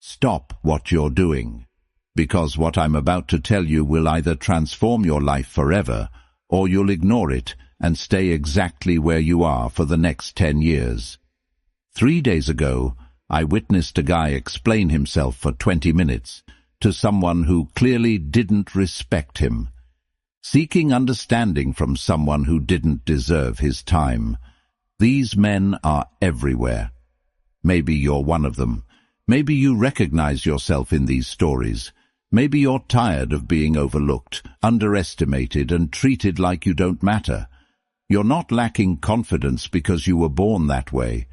Stop what you're doing, because what I'm about to tell you will either transform your life forever, or you'll ignore it and stay exactly where you are for the next 10 years. 3 days ago, I witnessed a guy explain himself for 20 minutes to someone who clearly didn't respect him, seeking understanding from someone who didn't deserve his time. These men are everywhere. Maybe you're one of them. Maybe you recognize yourself in these stories. Maybe you're tired of being overlooked, underestimated, and treated like you don't matter. You're not lacking confidence because you were born that way.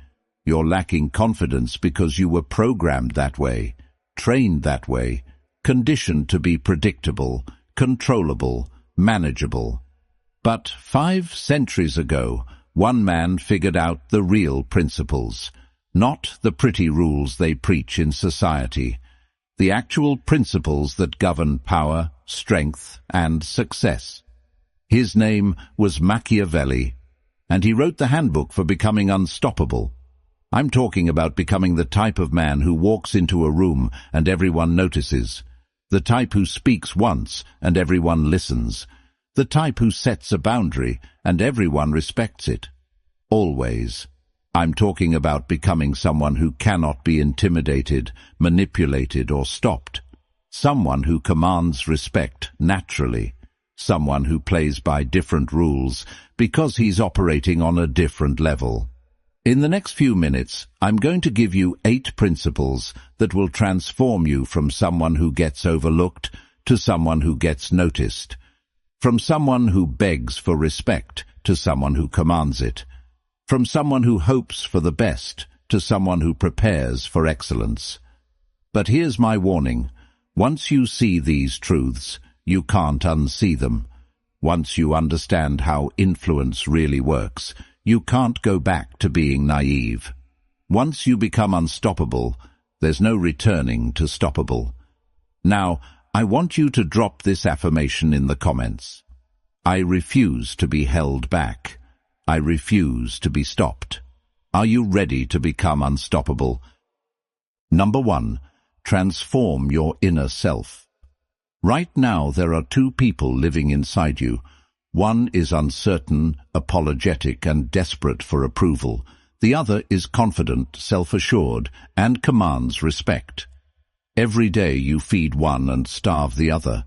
You're lacking confidence because you were programmed that way, trained that way, conditioned to be predictable, controllable, manageable. But 5 centuries ago, one man figured out the real principles, not the pretty rules they preach in society, the actual principles that govern power, strength, and success. His name was Machiavelli, and he wrote the handbook for becoming unstoppable. I'm talking about becoming the type of man who walks into a room and everyone notices, the type who speaks once and everyone listens, the type who sets a boundary and everyone respects it. Always. I'm talking about becoming someone who cannot be intimidated, manipulated, or stopped. Someone who commands respect naturally. Someone who plays by different rules because he's operating on a different level. In the next few minutes, I'm going to give you 8 principles that will transform you from someone who gets overlooked to someone who gets noticed, from someone who begs for respect to someone who commands it, from someone who hopes for the best to someone who prepares for excellence. But here's my warning. Once you see these truths, you can't unsee them. Once you understand how influence really works, you can't go back to being naive. Once you become unstoppable, there's no returning to stoppable. Now, I want you to drop this affirmation in the comments. I refuse to be held back. I refuse to be stopped. Are you ready to become unstoppable? Number 1, transform your inner self. Right now there are 2 people living inside you. One is uncertain, apologetic, and desperate for approval. The other is confident, self-assured, and commands respect. Every day you feed one and starve the other.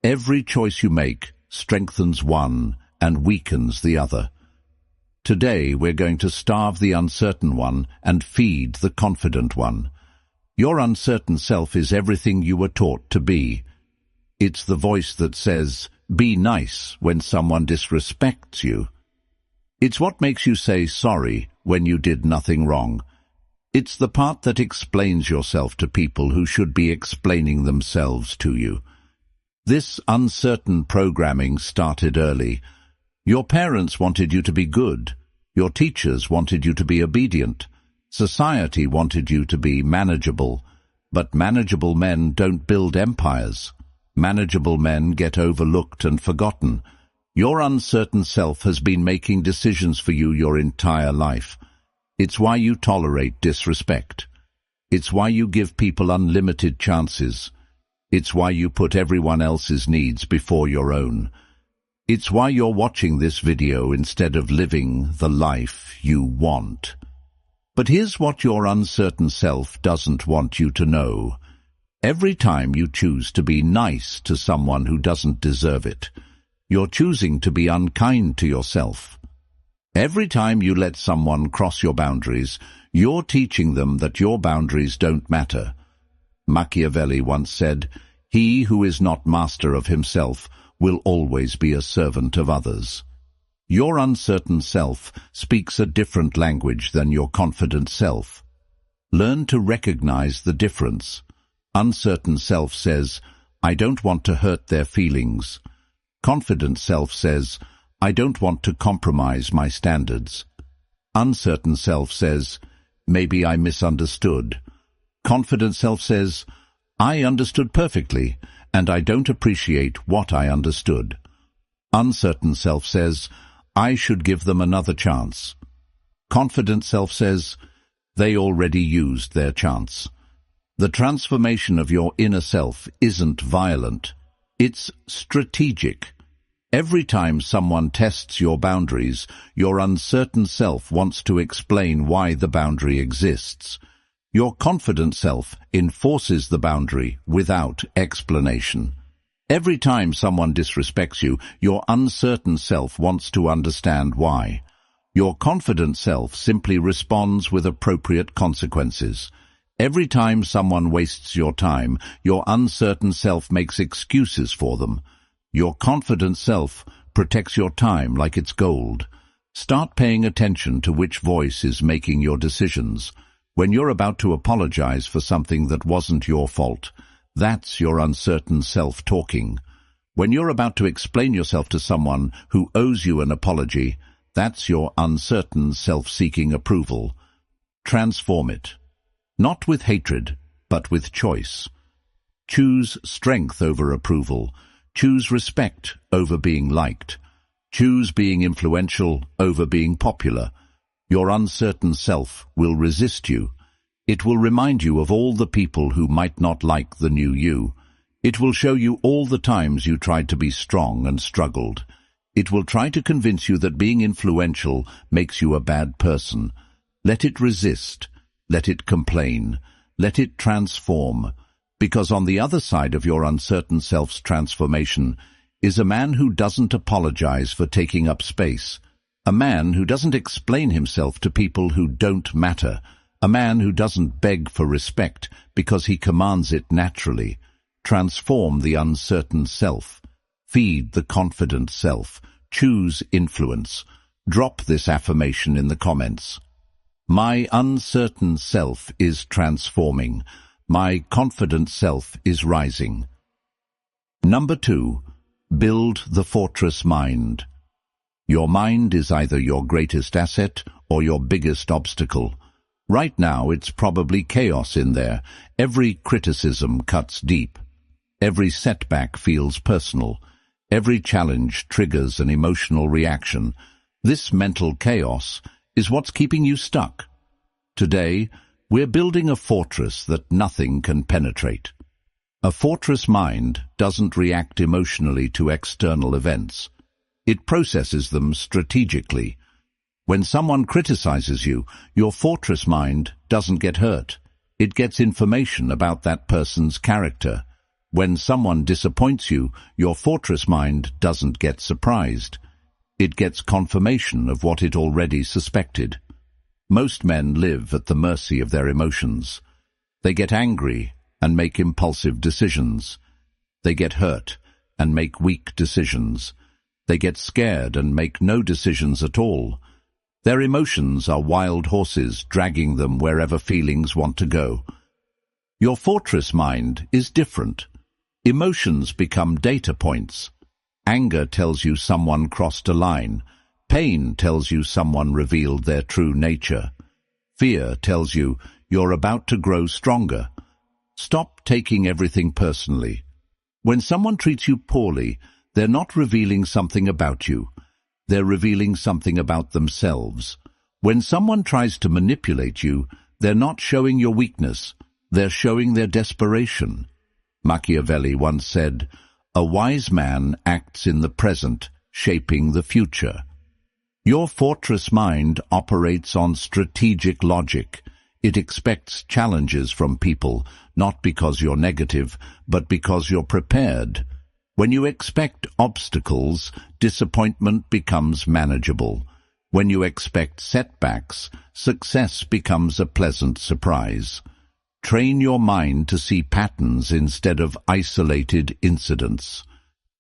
Every choice you make strengthens one and weakens the other. Today we're going to starve the uncertain one and feed the confident one. Your uncertain self is everything you were taught to be. It's the voice that says, "Be nice," when someone disrespects you. It's what makes you say sorry when you did nothing wrong. It's the part that explains yourself to people who should be explaining themselves to you. This uncertain programming started early. Your parents wanted you to be good. Your teachers wanted you to be obedient. Society wanted you to be manageable. But manageable men don't build empires. Manageable men get overlooked and forgotten. Your uncertain self has been making decisions for you your entire life. It's why you tolerate disrespect. It's why you give people unlimited chances. It's why you put everyone else's needs before your own. It's why you're watching this video instead of living the life you want. But here's what your uncertain self doesn't want you to know. Every time you choose to be nice to someone who doesn't deserve it, you're choosing to be unkind to yourself. Every time you let someone cross your boundaries, you're teaching them that your boundaries don't matter. Machiavelli once said, "He who is not master of himself will always be a servant of others." Your uncertain self speaks a different language than your confident self. Learn to recognize the difference. Uncertain self says, "I don't want to hurt their feelings." Confident self says, "I don't want to compromise my standards." Uncertain self says, "Maybe I misunderstood." Confident self says, "I understood perfectly, and I don't appreciate what I understood." Uncertain self says, "I should give them another chance." Confident self says, "They already used their chance." The transformation of your inner self isn't violent. It's strategic. Every time someone tests your boundaries, your uncertain self wants to explain why the boundary exists. Your confident self enforces the boundary without explanation. Every time someone disrespects you, your uncertain self wants to understand why. Your confident self simply responds with appropriate consequences. Every time someone wastes your time, your uncertain self makes excuses for them. Your confident self protects your time like it's gold. Start paying attention to which voice is making your decisions. When you're about to apologize for something that wasn't your fault, that's your uncertain self talking. When you're about to explain yourself to someone who owes you an apology, that's your uncertain self seeking approval. Transform it. Not with hatred, but with choice. Choose strength over approval. Choose respect over being liked. Choose being influential over being popular. Your uncertain self will resist you. It will remind you of all the people who might not like the new you. It will show you all the times you tried to be strong and struggled. It will try to convince you that being influential makes you a bad person. Let it resist. Let it complain. Let it transform. Because on the other side of your uncertain self's transformation is a man who doesn't apologize for taking up space. A man who doesn't explain himself to people who don't matter. A man who doesn't beg for respect because he commands it naturally. Transform the uncertain self. Feed the confident self. Choose influence. Drop this affirmation in the comments. My uncertain self is transforming. My confident self is rising. Number 2. Build the fortress mind. Your mind is either your greatest asset or your biggest obstacle. Right now it's probably chaos in there. Every criticism cuts deep. Every setback feels personal. Every challenge triggers an emotional reaction. This mental chaos is what's keeping you stuck. Today, we're building a fortress that nothing can penetrate. A fortress mind doesn't react emotionally to external events. It processes them strategically. When someone criticizes you, your fortress mind doesn't get hurt. It gets information about that person's character. When someone disappoints you, your fortress mind doesn't get surprised. It gets confirmation of what it already suspected. Most men live at the mercy of their emotions. They get angry and make impulsive decisions. They get hurt and make weak decisions. They get scared and make no decisions at all. Their emotions are wild horses dragging them wherever feelings want to go. Your fortress mind is different. Emotions become data points. Anger tells you someone crossed a line. Pain tells you someone revealed their true nature. Fear tells you you're about to grow stronger. Stop taking everything personally. When someone treats you poorly, they're not revealing something about you. They're revealing something about themselves. When someone tries to manipulate you, they're not showing your weakness. They're showing their desperation. Machiavelli once said, "A wise man acts in the present, shaping the future." Your fortress mind operates on strategic logic. It expects challenges from people, not because you're negative, but because you're prepared. When you expect obstacles, disappointment becomes manageable. When you expect setbacks, success becomes a pleasant surprise. Train your mind to see patterns instead of isolated incidents.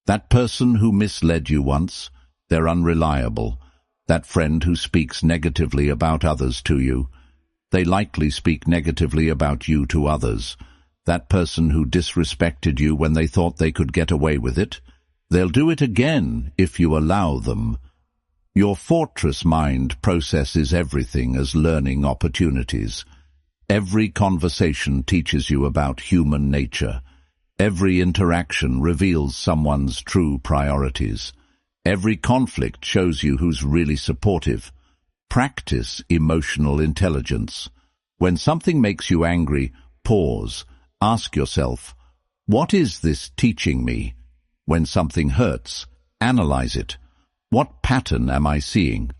That person who misled you once, they're unreliable. That friend who speaks negatively about others to you, they likely speak negatively about you to others. That person who disrespected you when they thought they could get away with it, they'll do it again if you allow them. Your fortress mind processes everything as learning opportunities. Every conversation teaches you about human nature. Every interaction reveals someone's true priorities. Every conflict shows you who's really supportive. Practice emotional intelligence. When something makes you angry, pause. Ask yourself, what is this teaching me? When something hurts, analyze it. What pattern am I seeing?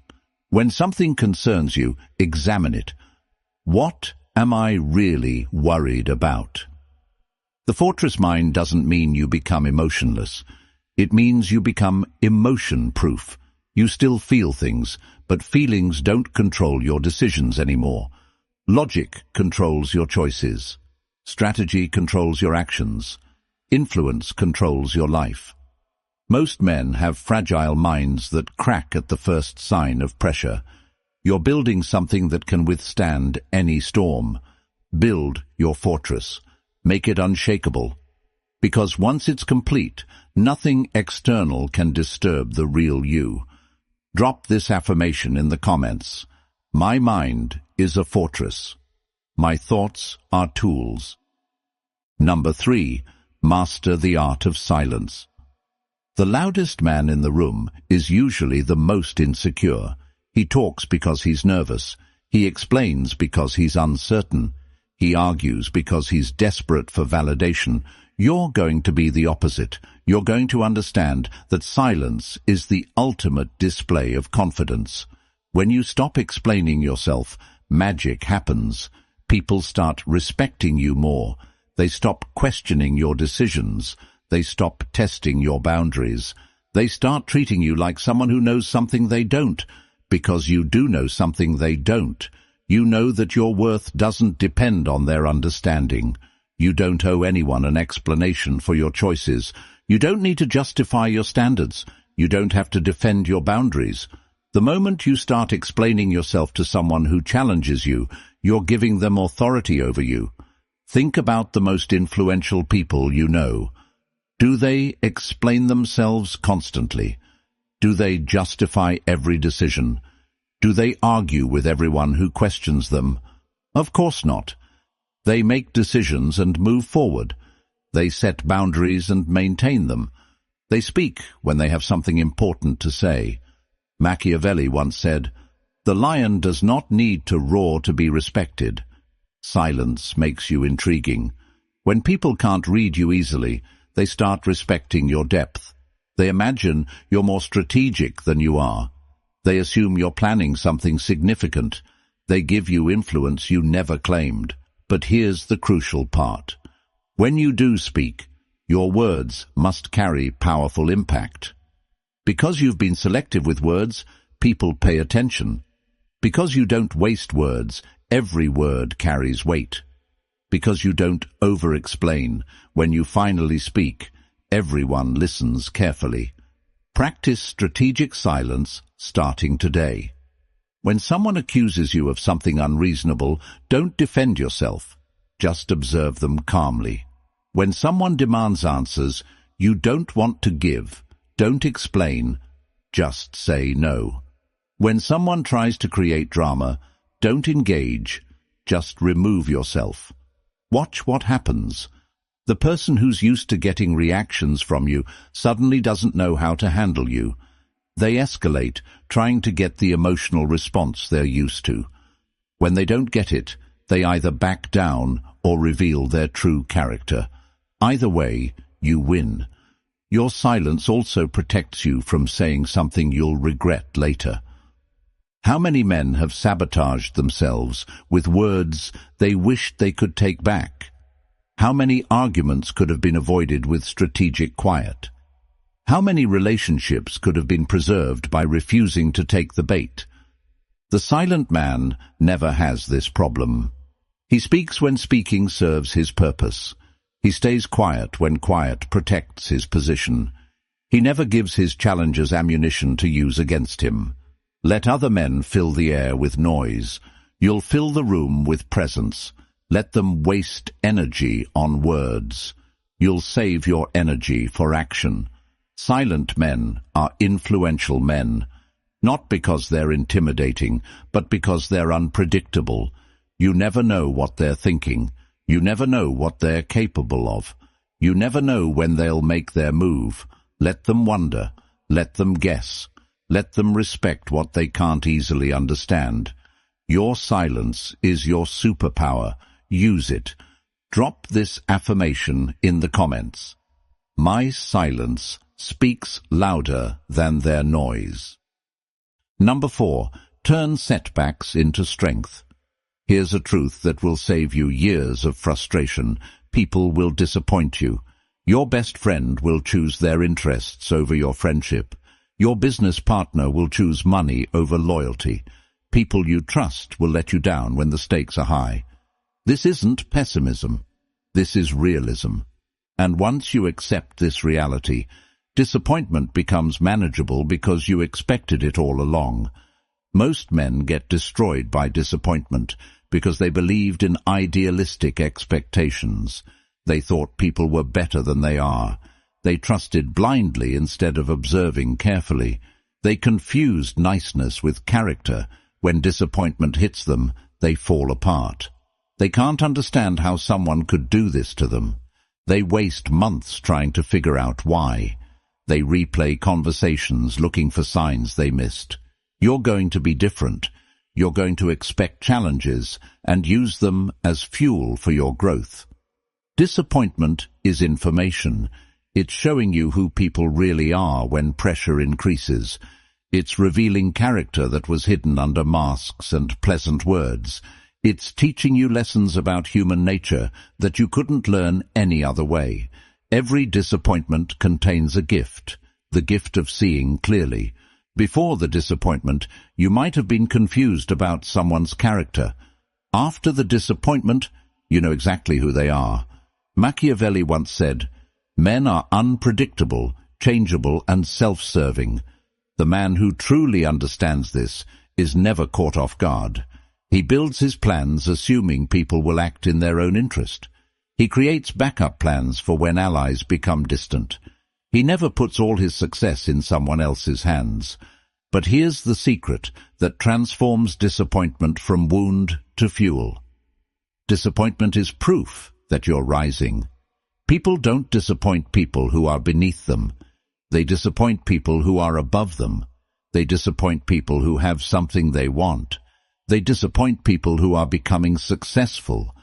When something concerns you, examine it. What am I really worried about? The fortress mind doesn't mean you become emotionless. It means you become emotion-proof. You still feel things, but feelings don't control your decisions anymore. Logic controls your choices. Strategy controls your actions. Influence controls your life. Most men have fragile minds that crack at the first sign of pressure. You're building something that can withstand any storm. Build your fortress. Make it unshakable. Because once it's complete, nothing external can disturb the real you. Drop this affirmation in the comments. My mind is a fortress. My thoughts are tools. Number 3. Master the art of silence. The loudest man in the room is usually the most insecure. He talks because he's nervous. He explains because he's uncertain. He argues because he's desperate for validation. You're going to be the opposite. You're going to understand that silence is the ultimate display of confidence. When you stop explaining yourself, magic happens. People start respecting you more. They stop questioning your decisions. They stop testing your boundaries. They start treating you like someone who knows something they don't. Because you do know something they don't. You know that your worth doesn't depend on their understanding. You don't owe anyone an explanation for your choices. You don't need to justify your standards. You don't have to defend your boundaries. The moment you start explaining yourself to someone who challenges you, you're giving them authority over you. Think about the most influential people you know. Do they explain themselves constantly? Do they justify every decision? Do they argue with everyone who questions them? Of course not. They make decisions and move forward. They set boundaries and maintain them. They speak when they have something important to say. Machiavelli once said, "The lion does not need to roar to be respected." Silence makes you intriguing. When people can't read you easily, they start respecting your depth. They imagine you're more strategic than you are. They assume you're planning something significant. They give you influence you never claimed. But here's the crucial part. When you do speak, your words must carry powerful impact. Because you've been selective with words, people pay attention. Because you don't waste words, every word carries weight. Because you don't over-explain, when you finally speak, everyone listens carefully. Practice strategic silence starting today. When someone accuses you of something unreasonable, don't defend yourself. Just observe them calmly. When someone demands answers you don't want to give, don't explain, just say no. When someone tries to create drama, don't engage, just remove yourself. Watch what happens. The person who's used to getting reactions from you suddenly doesn't know how to handle you. They escalate, trying to get the emotional response they're used to. When they don't get it, they either back down or reveal their true character. Either way, you win. Your silence also protects you from saying something you'll regret later. How many men have sabotaged themselves with words they wished they could take back? How many arguments could have been avoided with strategic quiet? How many relationships could have been preserved by refusing to take the bait? The silent man never has this problem. He speaks when speaking serves his purpose. He stays quiet when quiet protects his position. He never gives his challengers ammunition to use against him. Let other men fill the air with noise. You'll fill the room with presence. Let them waste energy on words. You'll save your energy for action. Silent men are influential men, not because they're intimidating, but because they're unpredictable. You never know what they're thinking. You never know what they're capable of. You never know when they'll make their move. Let them wonder. Let them guess. Let them respect what they can't easily understand. Your silence is your superpower. Use it. Drop this affirmation in the comments. My silence speaks louder than their noise. Number 4. Turn setbacks into strength. Here's a truth that will save you years of frustration. People will disappoint you. Your best friend will choose their interests over your friendship. Your business partner will choose money over loyalty. People you trust will let you down when the stakes are high. This isn't pessimism. This is realism. And once you accept this reality, disappointment becomes manageable because you expected it all along. Most men get destroyed by disappointment because they believed in idealistic expectations. They thought people were better than they are. They trusted blindly instead of observing carefully. They confused niceness with character. When disappointment hits them, they fall apart. They can't understand how someone could do this to them. They waste months trying to figure out why. They replay conversations looking for signs they missed. You're going to be different. You're going to expect challenges and use them as fuel for your growth. Disappointment is information. It's showing you who people really are when pressure increases. It's revealing character that was hidden under masks and pleasant words. It's teaching you lessons about human nature that you couldn't learn any other way. Every disappointment contains a gift, the gift of seeing clearly. Before the disappointment, you might have been confused about someone's character. After the disappointment, you know exactly who they are. Machiavelli once said, "Men are unpredictable, changeable, and self-serving." The man who truly understands this is never caught off guard. He builds his plans assuming people will act in their own interest. He creates backup plans for when allies become distant. He never puts all his success in someone else's hands. But here's the secret that transforms disappointment from wound to fuel. Disappointment is proof that you're rising. People don't disappoint people who are beneath them. They disappoint people who are above them. They disappoint people who have something they want. They disappoint people who are becoming successful.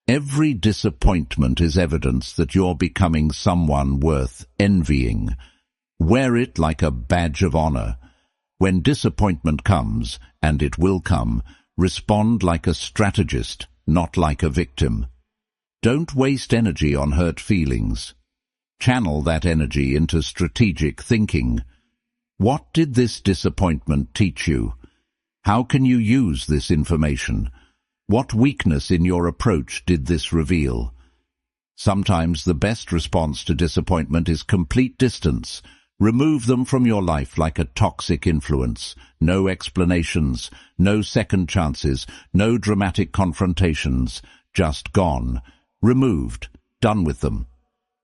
Every disappointment is evidence that you're becoming someone worth envying. Wear it like a badge of honor. When disappointment comes, and it will come, respond like a strategist, not like a victim. Don't waste energy on hurt feelings. Channel that energy into strategic thinking. What did this disappointment teach you? How can you use this information? What weakness in your approach did this reveal? Sometimes the best response to disappointment is complete distance. Remove them from your life like a toxic influence. No explanations, no second chances, no dramatic confrontations. Just gone. Removed. Done with them.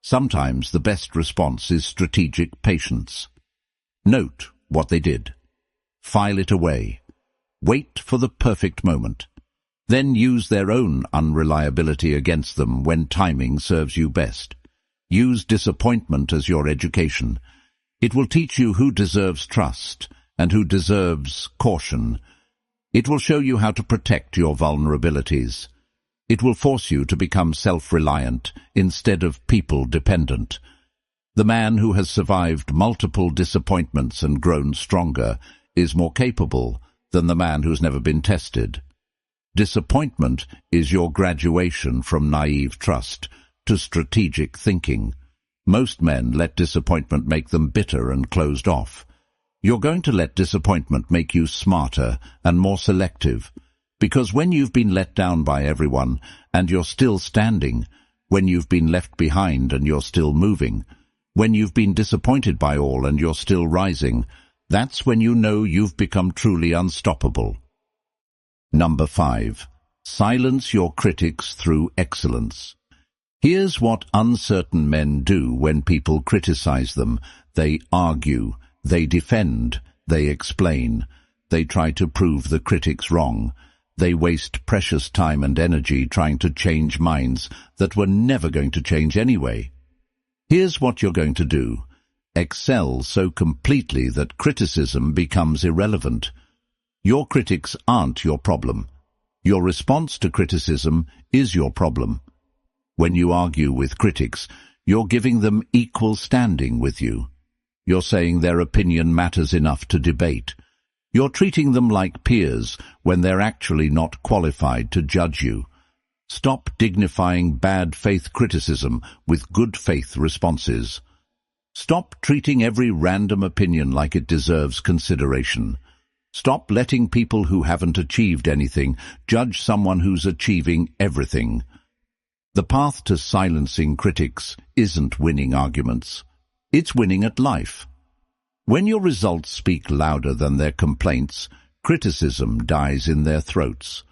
Sometimes the best response is strategic patience. Note what they did. File it away. Wait for the perfect moment. Then use their own unreliability against them when timing serves you best. Use disappointment as your education. It will teach you who deserves trust and who deserves caution. It will show you how to protect your vulnerabilities. It will force you to become self-reliant instead of people-dependent. The man who has survived multiple disappointments and grown stronger is more capable than the man who's never been tested. Disappointment is your graduation from naive trust to strategic thinking. Most men let disappointment make them bitter and closed off. You're going to let disappointment make you smarter and more selective, because when you've been let down by everyone and you're still standing, when you've been left behind and you're still moving, when you've been disappointed by all and you're still rising, that's when you know you've become truly unstoppable. Number 5. Silence your critics through excellence. Here's what uncertain men do when people criticize them. They argue, they defend, they explain. They try to prove the critics wrong. They waste precious time and energy trying to change minds that were never going to change anyway. Here's what you're going to do. Excel so completely that criticism becomes irrelevant. Your critics aren't your problem. Your response to criticism is your problem. When you argue with critics, you're giving them equal standing with you. You're saying their opinion matters enough to debate. You're treating them like peers when they're actually not qualified to judge you. Stop dignifying bad faith criticism with good faith responses. Stop treating every random opinion like it deserves consideration. Stop letting people who haven't achieved anything judge someone who's achieving everything. The path to silencing critics isn't winning arguments. It's winning at life. When your results speak louder than their complaints, criticism dies in their throats.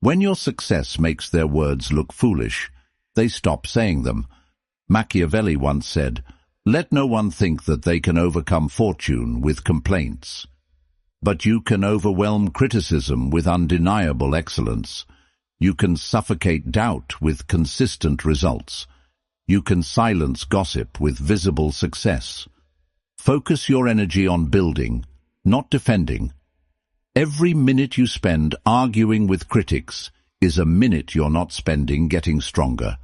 When your success makes their words look foolish, they stop saying them. Machiavelli once said, "Let no one think that they can overcome fortune with complaints. But you can overwhelm criticism with undeniable excellence. You can suffocate doubt with consistent results. You can silence gossip with visible success. Focus your energy on building, not defending. Every minute you spend arguing with critics is a minute you're not spending getting stronger.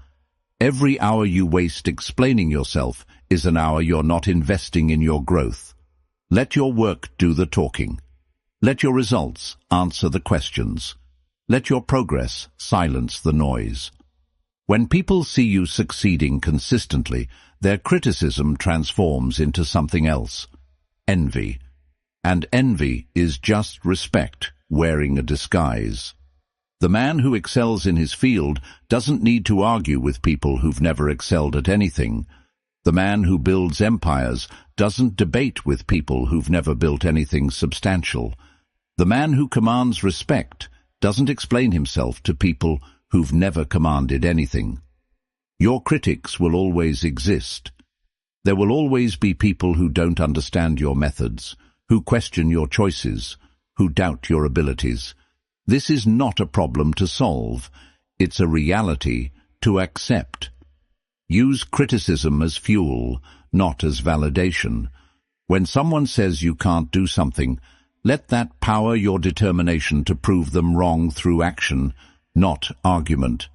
Every hour you waste explaining yourself is an hour you're not investing in your growth. Let your work do the talking. Let your results answer the questions. Let your progress silence the noise. When people see you succeeding consistently, their criticism transforms into something else, envy. And envy is just respect wearing a disguise. The man who excels in his field doesn't need to argue with people who've never excelled at anything. The man who builds empires doesn't debate with people who've never built anything substantial. The man who commands respect doesn't explain himself to people who've never commanded anything. Your critics will always exist. There will always be people who don't understand your methods, who question your choices, who doubt your abilities. This is not a problem to solve. It's a reality to accept. Use criticism as fuel, not as validation. When someone says you can't do something, let that power your determination to prove them wrong through action, not argument.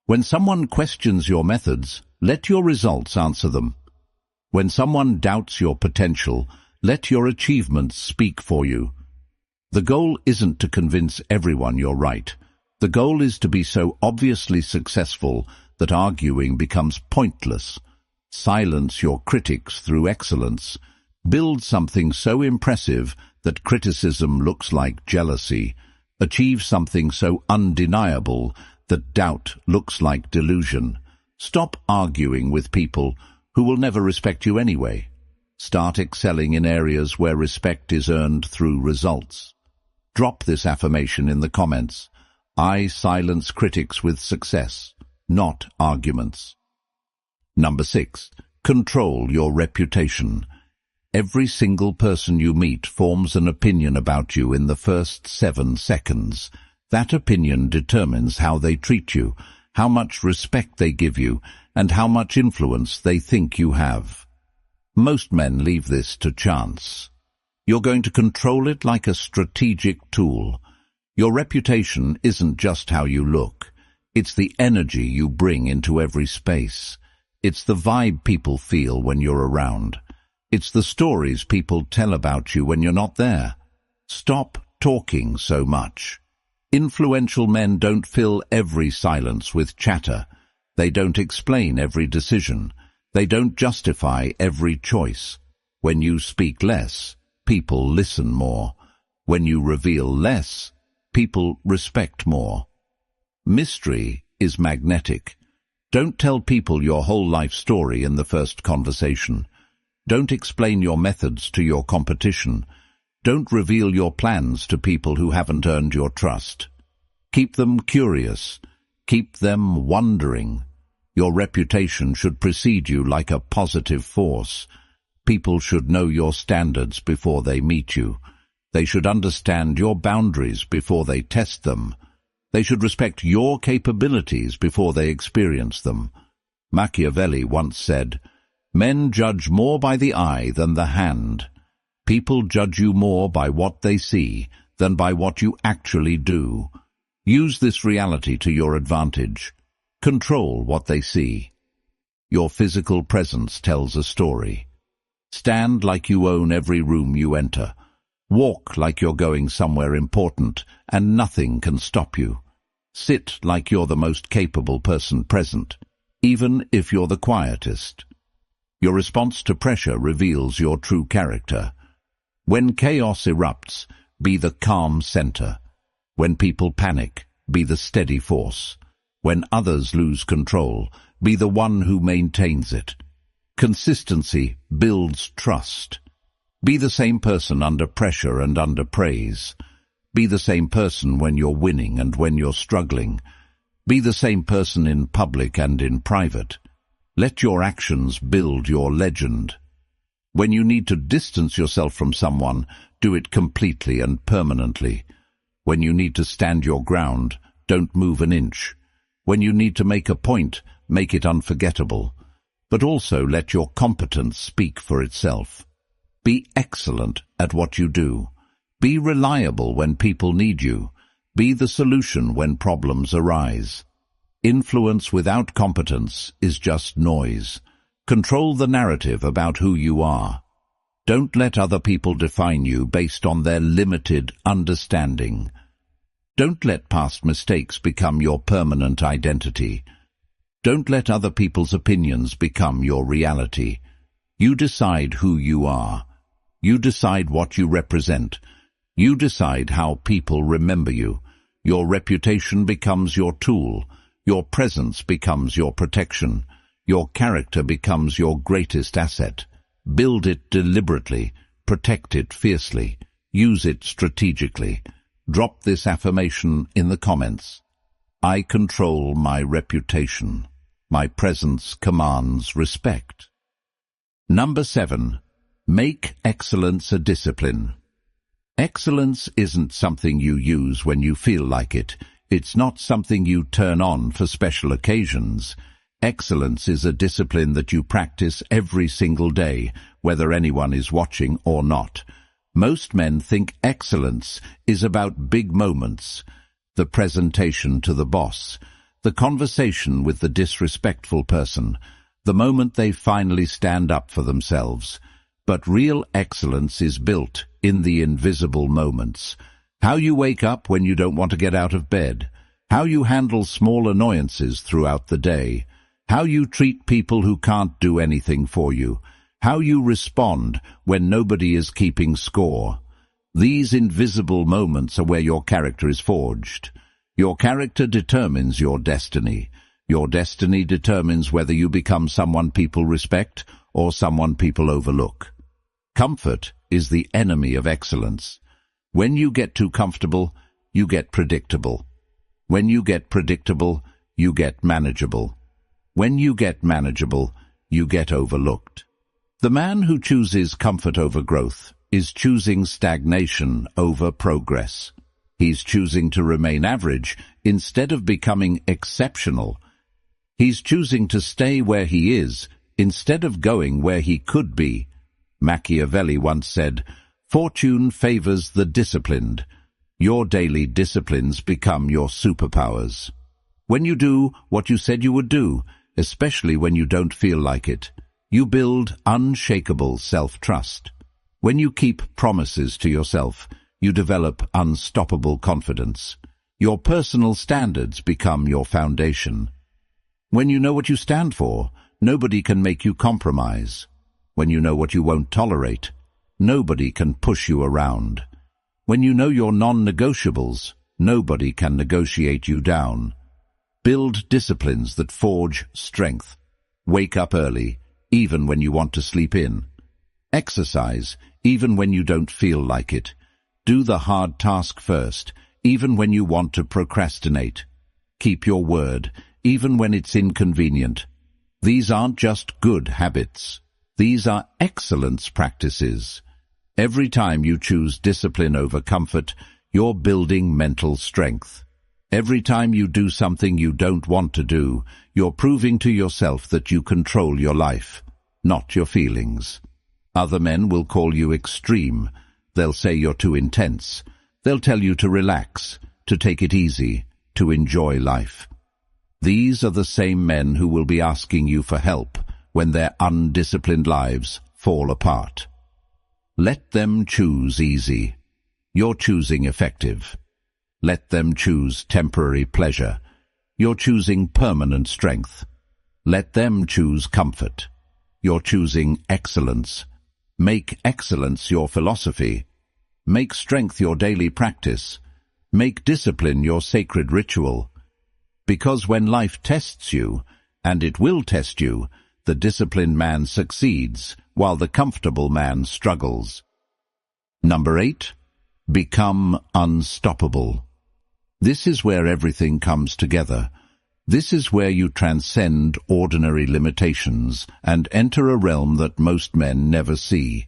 When someone questions your methods, let your results answer them. When someone doubts your potential, let your achievements speak for you. The goal isn't to convince everyone you're right. The goal is to be so obviously successful that arguing becomes pointless. Silence your critics through excellence. Build something so impressive that criticism looks like jealousy. Achieve something so undeniable that doubt looks like delusion. Stop arguing with people who will never respect you anyway. Start excelling in areas where respect is earned through results. Drop this affirmation in the comments. I silence critics with success, not arguments. Number 6. Control your reputation. Every single person you meet forms an opinion about you in the first 7 seconds. That opinion determines how they treat you, how much respect they give you, and how much influence they think you have. Most men leave this to chance. You're going to control it like a strategic tool. Your reputation isn't just how you look. It's the energy you bring into every space. It's the vibe people feel when you're around. It's the stories people tell about you when you're not there. Stop talking so much. Influential men don't fill every silence with chatter. They don't explain every decision. They don't justify every choice. When you speak less, people listen more. When you reveal less, people respect more. Mystery is magnetic. Don't tell people your whole life story in the first conversation. Don't explain your methods to your competition. Don't reveal your plans to people who haven't earned your trust. Keep them curious. Keep them wondering. Your reputation should precede you like a positive force. People should know your standards before they meet you. They should understand your boundaries before they test them. They should respect your capabilities before they experience them. Machiavelli once said, "Men judge more by the eye than the hand. People judge you more by what they see than by what you actually do." Use this reality to your advantage. Control what they see. Your physical presence tells a story. Stand like you own every room you enter. Walk like you're going somewhere important, and nothing can stop you. Sit like you're the most capable person present, even if you're the quietest. Your response to pressure reveals your true character. When chaos erupts, be the calm center. When people panic, be the steady force. When others lose control, be the one who maintains it. Consistency builds trust. Be the same person under pressure and under praise. Be the same person when you're winning and when you're struggling. Be the same person in public and in private. Let your actions build your legend. When you need to distance yourself from someone, do it completely and permanently. When you need to stand your ground, don't move an inch. When you need to make a point, make it unforgettable. But also let your competence speak for itself. Be excellent at what you do. Be reliable when people need you. Be the solution when problems arise. Influence without competence is just noise. Control the narrative about who you are. Don't let other people define you based on their limited understanding. Don't let past mistakes become your permanent identity. Don't let other people's opinions become your reality. You decide who you are. You decide what you represent. You decide how people remember you. Your reputation becomes your tool. Your presence becomes your protection. Your character becomes your greatest asset. Build it deliberately. Protect it fiercely. Use it strategically. Drop this affirmation in the comments. I control my reputation. My presence commands respect. Number 7. Make excellence a discipline. Excellence isn't something you use when you feel like it. It's not something you turn on for special occasions. Excellence is a discipline that you practice every single day, whether anyone is watching or not. Most men think excellence is about big moments, the presentation to the boss, the conversation with the disrespectful person, the moment they finally stand up for themselves. But real excellence is built in the invisible moments. How you wake up when you don't want to get out of bed, how you handle small annoyances throughout the day, how you treat people who can't do anything for you, how you respond when nobody is keeping score. These invisible moments are where your character is forged. Your character determines your destiny. Your destiny determines whether you become someone people respect or someone people overlook. Comfort is the enemy of excellence. When you get too comfortable, you get predictable. When you get predictable, you get manageable. When you get manageable, you get overlooked. The man who chooses comfort over growth is choosing stagnation over progress. He's choosing to remain average instead of becoming exceptional. He's choosing to stay where he is instead of going where he could be. Machiavelli once said, "Fortune favors the disciplined." Your daily disciplines become your superpowers. When you do what you said you would do, especially when you don't feel like it, you build unshakable self-trust. When you keep promises to yourself, you develop unstoppable confidence. Your personal standards become your foundation. When you know what you stand for, nobody can make you compromise. When you know what you won't tolerate, nobody can push you around. When you know your non-negotiables, nobody can negotiate you down. Build disciplines that forge strength. Wake up early, even when you want to sleep in. Exercise, even when you don't feel like it. Do the hard task first, even when you want to procrastinate. Keep your word, even when it's inconvenient. These aren't just good habits. These are excellence practices. Every time you choose discipline over comfort, you're building mental strength. Every time you do something you don't want to do, you're proving to yourself that you control your life, not your feelings. Other men will call you extreme. They'll say you're too intense. They'll tell you to relax, to take it easy, to enjoy life. These are the same men who will be asking you for help when their undisciplined lives fall apart. Let them choose easy. You're choosing effective. Let them choose temporary pleasure. You're choosing permanent strength. Let them choose comfort. You're choosing excellence. Make excellence your philosophy. Make strength your daily practice. Make discipline your sacred ritual. Because when life tests you, and it will test you, the disciplined man succeeds, while the comfortable man struggles. Number 8. Become unstoppable. This is where everything comes together. This is where you transcend ordinary limitations and enter a realm that most men never see.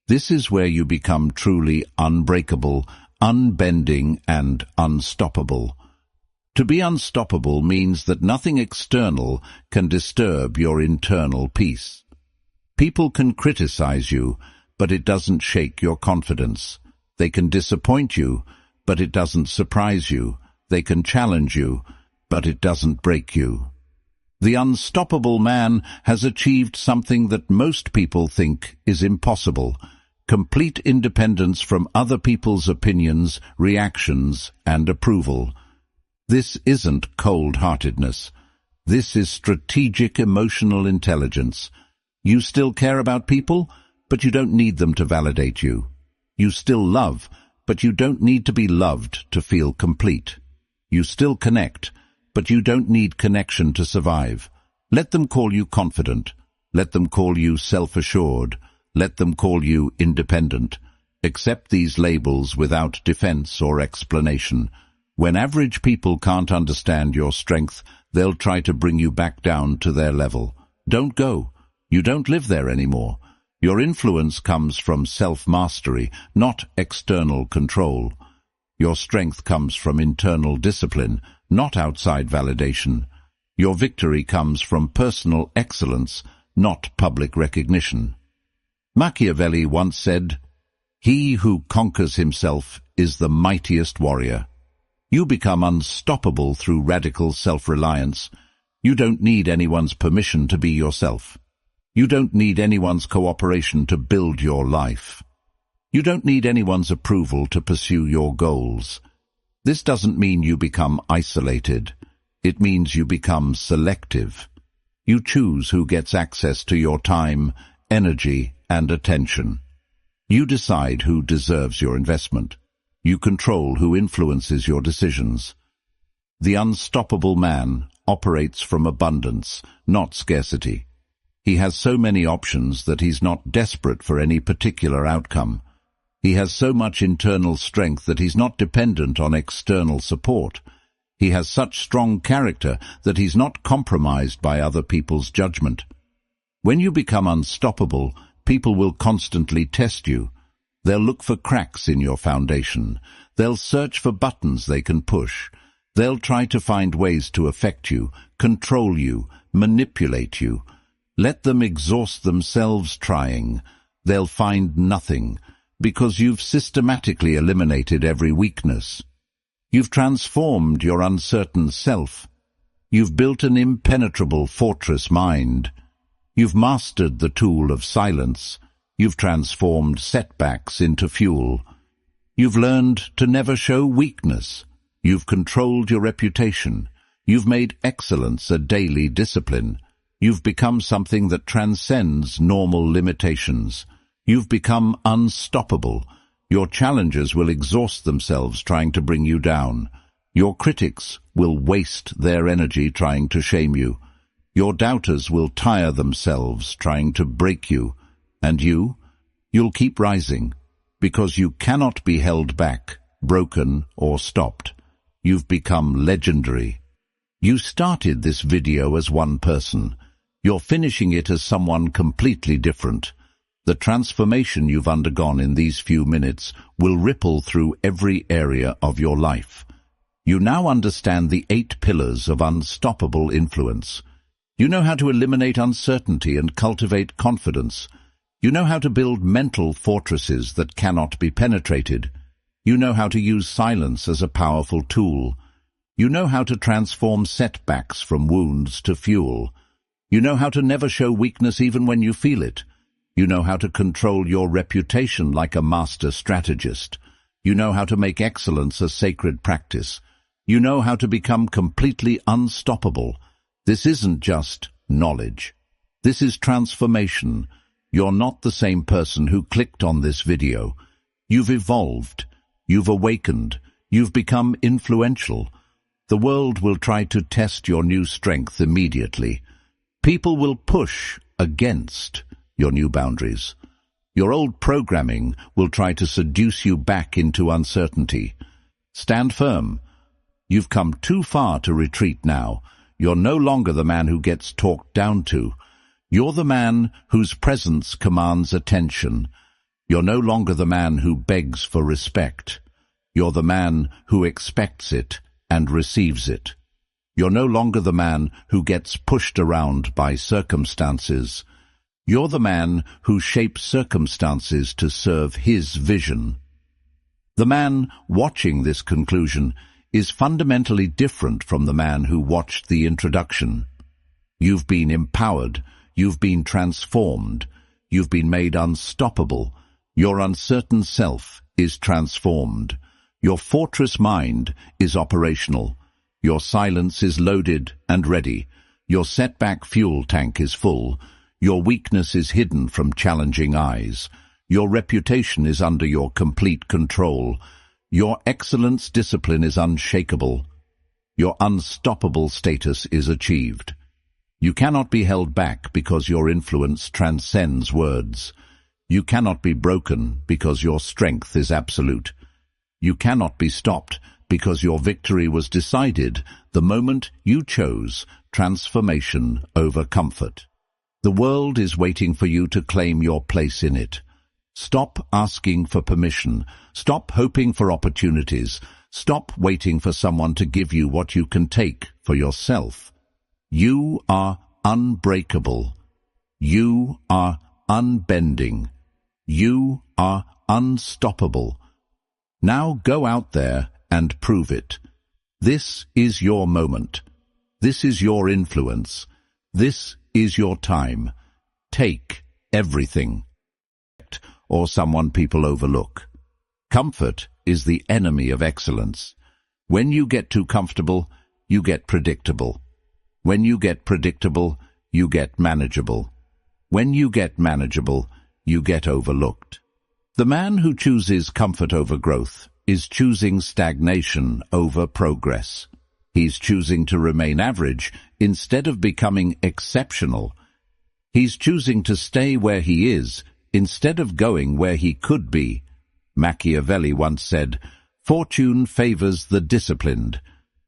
This is where you become truly unbreakable, unbending, and unstoppable. To be unstoppable means that nothing external can disturb your internal peace. People can criticize you, but it doesn't shake your confidence. They can disappoint you, but it doesn't surprise you. They can challenge you, but it doesn't break you. The unstoppable man has achieved something that most people think is impossible: complete independence from other people's opinions, reactions, and approval. This isn't cold-heartedness. This is strategic emotional intelligence. You still care about people, but you don't need them to validate you. You still love, but you don't need to be loved to feel complete. You still connect, but you don't need connection to survive. Let them call you confident. Let them call you self-assured. Let them call you independent. Accept these labels without defense or explanation. When average people can't understand your strength, they'll try to bring you back down to their level. Don't go. You don't live there anymore. Your influence comes from self-mastery, not external control. Your strength comes from internal discipline, not outside validation. Your victory comes from personal excellence, not public recognition. Machiavelli once said, "He who conquers himself is the mightiest warrior." You become unstoppable through radical self-reliance. You don't need anyone's permission to be yourself. You don't need anyone's cooperation to build your life. You don't need anyone's approval to pursue your goals. This doesn't mean you become isolated. It means you become selective. You choose who gets access to your time, energy, and attention. You decide who deserves your investment. You control who influences your decisions. The unstoppable man operates from abundance, not scarcity. He has so many options that he's not desperate for any particular outcome. He has so much internal strength that he's not dependent on external support. He has such strong character that he's not compromised by other people's judgment. When you become unstoppable, people will constantly test you. They'll look for cracks in your foundation. They'll search for buttons they can push. They'll try to find ways to affect you, control you, manipulate you. Let them exhaust themselves trying. They'll find nothing, because you've systematically eliminated every weakness. You've transformed your uncertain self. You've built an impenetrable fortress mind. You've mastered the tool of silence. You've transformed setbacks into fuel. You've learned to never show weakness. You've controlled your reputation. You've made excellence a daily discipline. You've become something that transcends normal limitations. You've become unstoppable. Your challengers will exhaust themselves trying to bring you down. Your critics will waste their energy trying to shame you. Your doubters will tire themselves trying to break you. And you'll keep rising, because you cannot be held back, broken, or stopped. You've become legendary. You started this video as one person. You're finishing it as someone completely different. The transformation you've undergone in these few minutes will ripple through every area of your life. You now understand the 8 pillars of unstoppable influence. You know how to eliminate uncertainty and cultivate confidence. You know how to build mental fortresses that cannot be penetrated. You know how to use silence as a powerful tool. You know how to transform setbacks from wounds to fuel. You know how to never show weakness even when you feel it. You know how to control your reputation like a master strategist. You know how to make excellence a sacred practice. You know how to become completely unstoppable. This isn't just knowledge. This is transformation. You're not the same person who clicked on this video. You've evolved. You've awakened. You've become influential. The world will try to test your new strength immediately. People will push against your new boundaries. Your old programming will try to seduce you back into uncertainty. Stand firm. You've come too far to retreat now. You're no longer the man who gets talked down to. You're the man whose presence commands attention. You're no longer the man who begs for respect. You're the man who expects it and receives it. You're no longer the man who gets pushed around by circumstances. You're the man who shapes circumstances to serve his vision. The man watching this conclusion is fundamentally different from the man who watched the introduction. You've been empowered. You've been transformed. You've been made unstoppable. Your uncertain self is transformed. Your fortress mind is operational. Your silence is loaded and ready. Your setback fuel tank is full. Your weakness is hidden from challenging eyes. Your reputation is under your complete control. Your excellence discipline is unshakable. Your unstoppable status is achieved. You cannot be held back because your influence transcends words. You cannot be broken because your strength is absolute. You cannot be stopped because your victory was decided the moment you chose transformation over comfort. The world is waiting for you to claim your place in it. Stop asking for permission. Stop hoping for opportunities. Stop waiting for someone to give you what you can take for yourself. You are unbreakable. You are unbending. You are unstoppable. Now go out there and prove it. This is your moment. This is your influence. This is your time. Take everything. Or someone people overlook. Comfort is the enemy of excellence. When you get too comfortable, you get predictable. When you get predictable, you get manageable. When you get manageable, you get overlooked. The man who chooses comfort over growth is choosing stagnation over progress. He's choosing to remain average instead of becoming exceptional. He's choosing to stay where he is instead of going where he could be. Machiavelli once said, "Fortune favors the disciplined."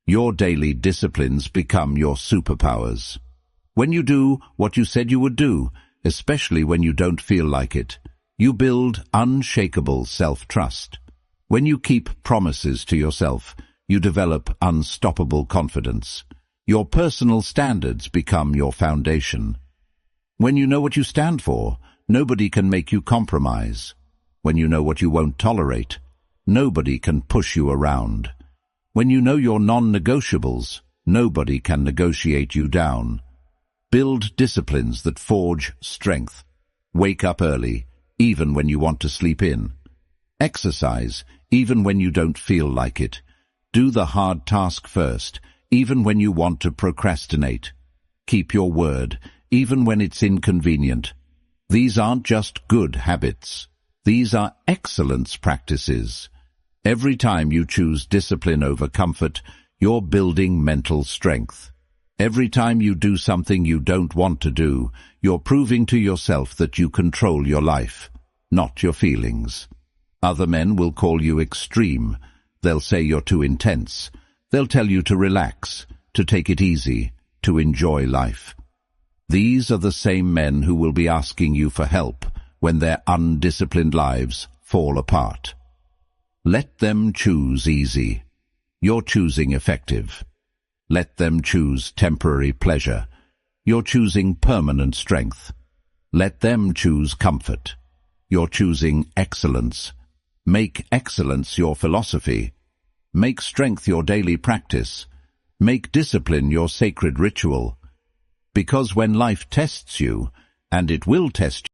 Your daily disciplines become your superpowers. When you do what you said you would do, especially when you don't feel like it, you build unshakable self-trust. When you keep promises to yourself, you develop unstoppable confidence. Your personal standards become your foundation. When you know what you stand for, nobody can make you compromise. When you know what you won't tolerate, nobody can push you around. When you know your non-negotiables, nobody can negotiate you down. Build disciplines that forge strength. Wake up early, even when you want to sleep in. Exercise, even when you don't feel like it. Do the hard task first, even when you want to procrastinate. Keep your word, even when it's inconvenient. These aren't just good habits. These are excellence practices. Every time you choose discipline over comfort, you're building mental strength. Every time you do something you don't want to do, you're proving to yourself that you control your life, not your feelings. Other men will call you extreme. They'll say you're too intense. They'll tell you to relax, to take it easy, to enjoy life. These are the same men who will be asking you for help when their undisciplined lives fall apart. Let them choose easy. You're choosing effective. Let them choose temporary pleasure. You're choosing permanent strength. Let them choose comfort. You're choosing excellence. Make excellence your philosophy. Make strength your daily practice. Make discipline your sacred ritual. Because when life tests you, and it will test